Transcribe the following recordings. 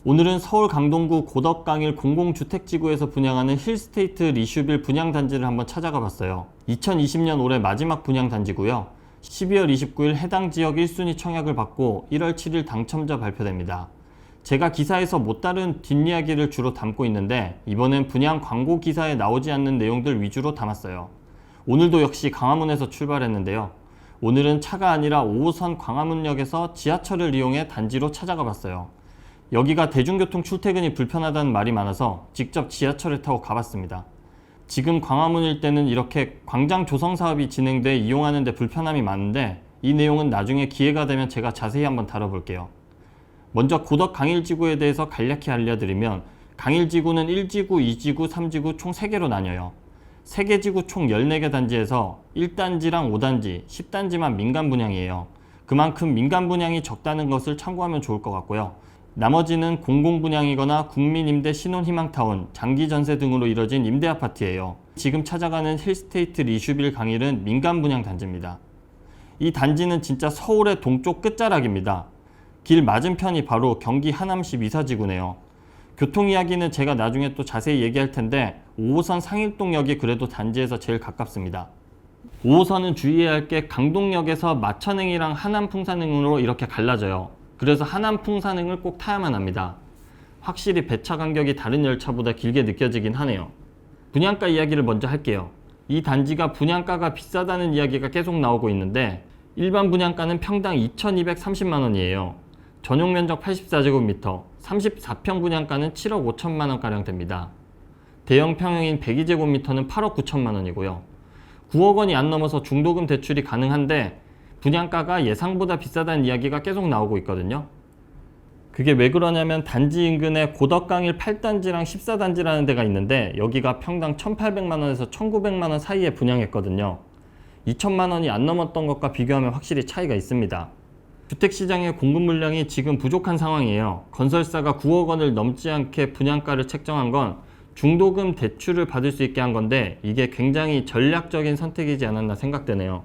오늘은 서울 강동구 고덕강일 공공주택지구에서 분양하는 힐스테이트 리슈빌 분양단지를 한번 찾아가 봤어요. 2020년 올해 마지막 분양단지고요. 12월 29일 해당 지역 1순위 청약을 받고 1월 7일 당첨자 발표됩니다. 제가 기사에서 못 다룬 뒷이야기를 주로 담고 있는데 이번엔 분양 광고 기사에 나오지 않는 내용들 위주로 담았어요. 오늘도 역시 광화문에서 출발했는데요. 오늘은 차가 아니라 5호선 광화문역에서 지하철을 이용해 단지로 찾아가 봤어요. 여기가 대중교통 출퇴근이 불편하다는 말이 많아서 직접 지하철을 타고 가봤습니다. 지금 광화문 일대는 이렇게 광장 조성 사업이 진행돼 이용하는 데 불편함이 많은데 이 내용은 나중에 기회가 되면 제가 자세히 한번 다뤄볼게요. 먼저 고덕 강일지구에 대해서 간략히 알려드리면 강일지구는 1지구, 2지구, 3지구 총 3개로 나뉘어요. 3개 지구 총 14개 단지에서 1단지랑 5단지, 10단지만 민간 분양이에요. 그만큼 민간 분양이 적다는 것을 참고하면 좋을 것 같고요. 나머지는 공공분양이거나 국민임대 신혼희망타운, 장기전세 등으로 이뤄진 임대아파트예요. 지금 찾아가는 힐스테이트 리슈빌 강일은 민간 분양 단지입니다. 이 단지는 진짜 서울의 동쪽 끝자락입니다. 길 맞은편이 바로 경기 하남시 미사지구네요. 교통 이야기는 제가 나중에 또 자세히 얘기할 텐데 5호선 상일동역이 그래도 단지에서 제일 가깝습니다. 5호선은 주의해야 할 게 강동역에서 마천행이랑 하남풍산행으로 이렇게 갈라져요. 그래서 하남풍산행을 꼭 타야만 합니다. 확실히 배차 간격이 다른 열차보다 길게 느껴지긴 하네요. 분양가 이야기를 먼저 할게요. 이 단지가 분양가가 비싸다는 이야기가 계속 나오고 있는데 일반 분양가는 평당 2,230만원이에요. 전용 면적 84제곱미터, 34평 분양가는 7억 5천만원가량 됩니다. 대형 평형인 102제곱미터는 8억 9천만원이고요. 9억 원이 안 넘어서 중도금 대출이 가능한데 분양가가 예상보다 비싸다는 이야기가 계속 나오고 있거든요. 그게 왜 그러냐면 단지 인근에 고덕강일 8단지랑 14단지라는 데가 있는데 여기가 평당 1,800만원에서 1,900만원 사이에 분양했거든요. 2천만원이 안 넘었던 것과 비교하면 확실히 차이가 있습니다. 주택시장의 공급 물량이 지금 부족한 상황이에요. 건설사가 9억 원을 넘지 않게 분양가를 책정한 건 중도금 대출을 받을 수 있게 한 건데 이게 굉장히 전략적인 선택이지 않았나 생각되네요.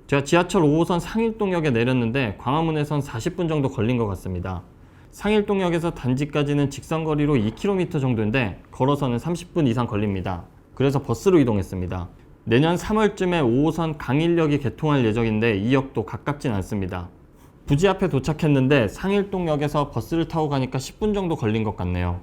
제가 지하철 5호선 상일동역에 내렸는데 광화문에선 40분 정도 걸린 것 같습니다. 상일동역에서 단지까지는 직선거리로 2km 정도인데 걸어서는 30분 이상 걸립니다. 그래서 버스로 이동했습니다. 내년 3월쯤에 5호선 강일역이 개통할 예정인데 이 역도 가깝진 않습니다. 부지 앞에 도착했는데 상일동역에서 버스를 타고 가니까 10분 정도 걸린 것 같네요.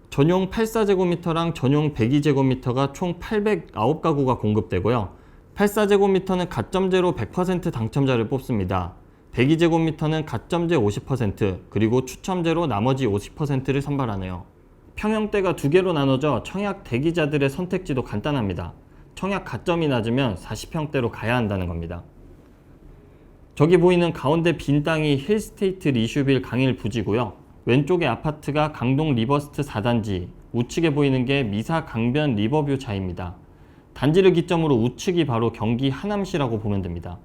전용 84제곱미터랑 전용 102제곱미터가 총 809가구가 공급되고요. 84제곱미터는 가점제로 100% 당첨자를 뽑습니다. 102제곱미터는 가점제 50% 그리고 추첨제로 나머지 50%를 선발하네요. 평형대가 2개로 나눠져 청약 대기자들의 선택지도 간단합니다. 청약 가점이 낮으면 40평대로 가야 한다는 겁니다. 저기 보이는 가운데 빈 땅이 힐스테이트 리슈빌 강일 부지고요. 왼쪽의 아파트가 강동 리버스트 4단지, 우측에 보이는 게 미사 강변 리버뷰 자입니다. 단지를 기점으로 우측이 바로 경기 하남시라고 보면 됩니다.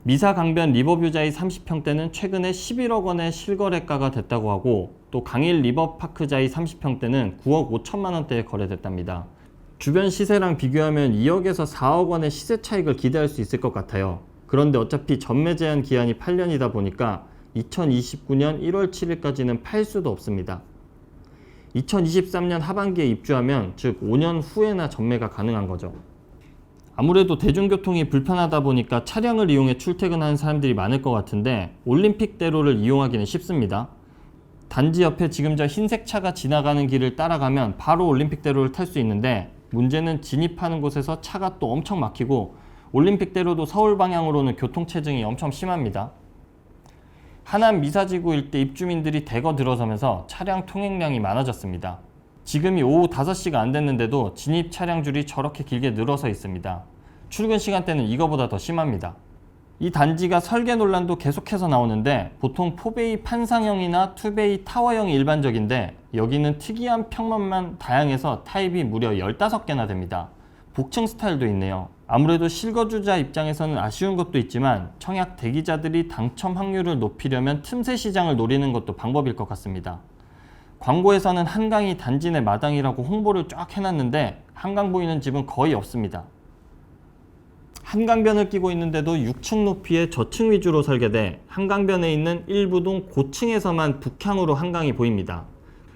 미사 강변 리버뷰자의 30평대는 최근에 11억 원의 실거래가가 됐다고 하고 또 강일 리버파크자의 30평대는 9억 5천만 원대에 거래됐답니다. 주변 시세랑 비교하면 2억에서 4억 원의 시세 차익을 기대할 수 있을 것 같아요. 그런데 어차피 전매 제한 기한이 8년이다 보니까 2029년 1월 7일까지는 팔 수도 없습니다. 2023년 하반기에 입주하면 즉 5년 후에나 전매가 가능한 거죠. 아무래도 대중교통이 불편하다 보니까 차량을 이용해 출퇴근하는 사람들이 많을 것 같은데 올림픽대로를 이용하기는 쉽습니다. 단지 옆에 지금 저 흰색 차가 지나가는 길을 따라가면 바로 올림픽대로를 탈 수 있는데 문제는 진입하는 곳에서 차가 또 엄청 막히고 올림픽대로도 서울 방향으로는 교통체증이 엄청 심합니다. 하남 미사지구 일대 입주민들이 대거 들어서면서 차량 통행량이 많아졌습니다. 지금이 오후 5시가 안 됐는데도 진입 차량 줄이 저렇게 길게 늘어서 있습니다. 출근 시간대는 이거보다 더 심합니다. 이 단지가 설계 논란도 계속해서 나오는데 보통 4베이 판상형이나 2베이 타워형이 일반적인데 여기는 특이한 평면만 다양해서 타입이 무려 15개나 됩니다. 복층 스타일도 있네요. 아무래도 실거주자 입장에서는 아쉬운 것도 있지만 청약 대기자들이 당첨 확률을 높이려면 틈새 시장을 노리는 것도 방법일 것 같습니다. 광고에서는 한강이 단지 내 마당이라고 홍보를 쫙 해놨는데 한강 보이는 집은 거의 없습니다. 한강변을 끼고 있는데도 6층 높이의 저층 위주로 설계돼 한강변에 있는 일부 동 고층에서만 북향으로 한강이 보입니다.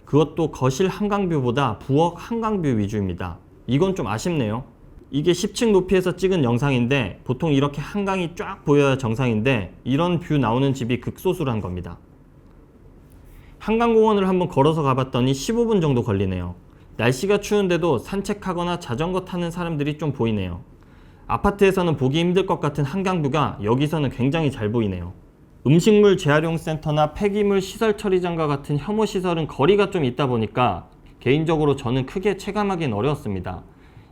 그것도 거실 한강뷰보다 부엌 한강뷰 위주입니다. 이건 좀 아쉽네요. 이게 10층 높이에서 찍은 영상인데 보통 이렇게 한강이 쫙 보여야 정상인데 이런 뷰 나오는 집이 극소수란 겁니다. 한강공원을 한번 걸어서 가봤더니 15분 정도 걸리네요. 날씨가 추운데도 산책하거나 자전거 타는 사람들이 좀 보이네요. 아파트에서는 보기 힘들 것 같은 한강뷰가 여기서는 굉장히 잘 보이네요. 음식물 재활용 센터나 폐기물 시설 처리장과 같은 혐오 시설은 거리가 좀 있다 보니까 개인적으로 저는 크게 체감하기는 어려웠습니다.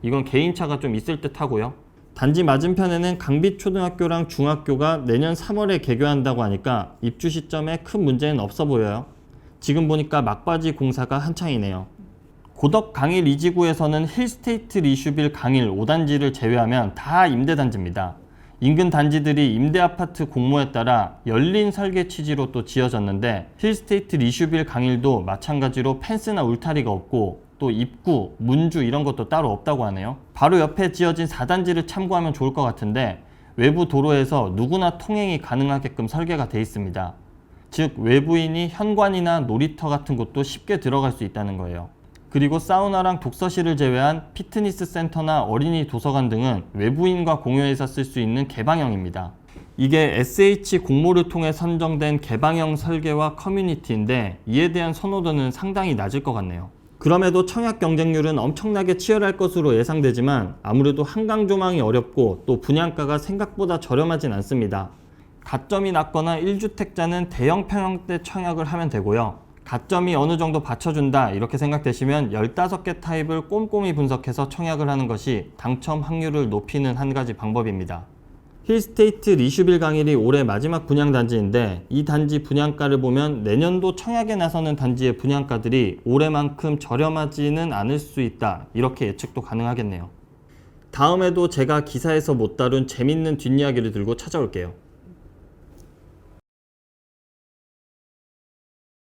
이건 개인차가 좀 있을 듯 하고요. 단지 맞은편에는 강빛초등학교랑 중학교가 내년 3월에 개교한다고 하니까 입주 시점에 큰 문제는 없어 보여요. 지금 보니까 막바지 공사가 한창이네요. 고덕 강일 2지구에서는 힐스테이트 리슈빌 강일 5단지를 제외하면 다 임대단지입니다. 인근 단지들이 임대아파트 공모에 따라 열린 설계 취지로 또 지어졌는데 힐스테이트 리슈빌 강일도 마찬가지로 펜스나 울타리가 없고 또 입구, 문주 이런 것도 따로 없다고 하네요. 바로 옆에 지어진 4단지를 참고하면 좋을 것 같은데 외부 도로에서 누구나 통행이 가능하게끔 설계가 되어 있습니다. 즉 외부인이 현관이나 놀이터 같은 곳도 쉽게 들어갈 수 있다는 거예요. 그리고 사우나랑 독서실을 제외한 피트니스 센터나 어린이 도서관 등은 외부인과 공유해서 쓸 수 있는 개방형입니다. 이게 SH 공모를 통해 선정된 개방형 설계와 커뮤니티인데 이에 대한 선호도는 상당히 낮을 것 같네요. 그럼에도 청약 경쟁률은 엄청나게 치열할 것으로 예상되지만 아무래도 한강 조망이 어렵고 또 분양가가 생각보다 저렴하진 않습니다. 가점이 낮거나 1주택자는 대형 평형대 청약을 하면 되고요. 가점이 어느 정도 받쳐준다 이렇게 생각되시면 15개 타입을 꼼꼼히 분석해서 청약을 하는 것이 당첨 확률을 높이는 한 가지 방법입니다. 힐스테이트 리슈빌 강일이 올해 마지막 분양단지인데 이 단지 분양가를 보면 내년도 청약에 나서는 단지의 분양가들이 올해만큼 저렴하지는 않을 수 있다 이렇게 예측도 가능하겠네요. 다음에도 제가 기사에서 못 다룬 재밌는 뒷이야기를 들고 찾아올게요.